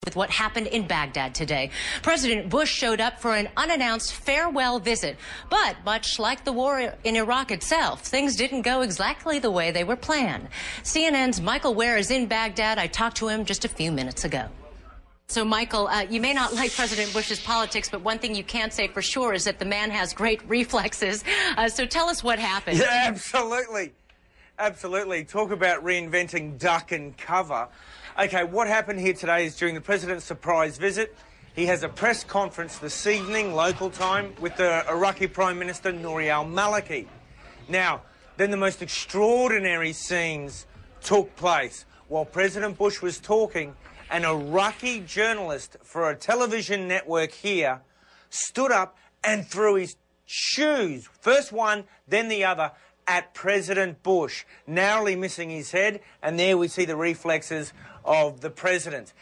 with what happened in Baghdad today. President Bush showed up for an unannounced farewell visit, but much like the war in Iraq itself, things didn't go exactly the way they were planned. CNN's Michael Ware is in Baghdad. I talked to him just a few minutes ago. So, Michael, you may not like President Bush's politics, but one thing you can't say for sure is that the man has great reflexes. So tell us what happened. Yeah, absolutely. Absolutely. Talk about reinventing duck and cover. OK, what happened here today is during the President's surprise visit, he has a press conference this evening, local time, with the Iraqi Prime Minister Nouri al-Maliki. Now, then the most extraordinary scenes took place. While President Bush was talking, an Iraqi journalist for a television network here stood up and threw his shoes, first one, then the other, at President Bush, narrowly missing his head, and there we see the reflexes of the president.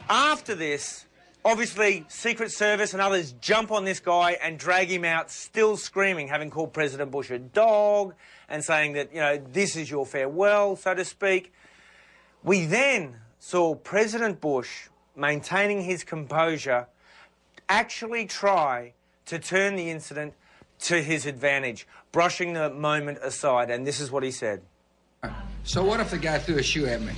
After this, obviously, Secret Service and others jump on this guy and drag him out, still screaming, having called President Bush a dog and saying that, you know, this is your farewell, so to speak. We then saw President Bush, maintaining his composure, actually try to turn the incident to his advantage, brushing the moment aside, and this is what he said. So what if the guy threw a shoe at me?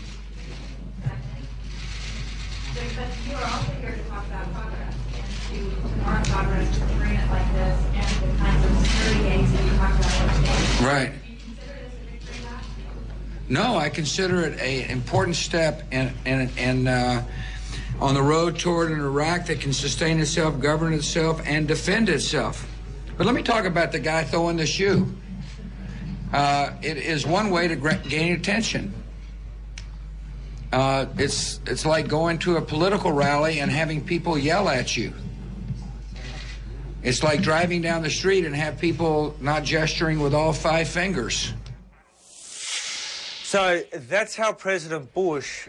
But you are also here to talk about progress and to mark progress to agreement like this and the kinds of security gains that you talked about. Right. Do you consider this a victory lap? No, I consider it an important step on the road toward an Iraq that can sustain itself, govern itself, and defend itself. But let me talk about the guy throwing the shoe. It is one way to gain attention. It's like going to a political rally and having people yell at you. It's like driving down the street and have people not gesturing with all 5 fingers. So that's how President Bush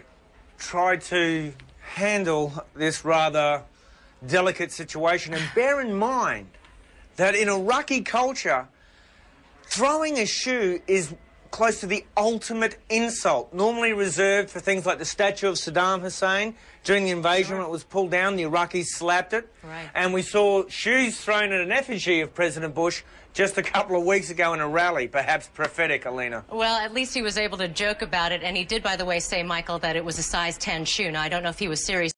tried to handle this rather delicate situation. And bear in mind that in Iraqi culture, throwing a shoe is close to the ultimate insult, normally reserved for things like the statue of Saddam Hussein. During the invasion, when it was pulled down, the Iraqis slapped it. Right. And we saw shoes thrown at an effigy of President Bush just a couple of weeks ago in a rally, perhaps prophetic, Alina. Well, at least he was able to joke about it, and he did, by the way, say, Michael, that it was a size 10 shoe. Now, I don't know if he was serious.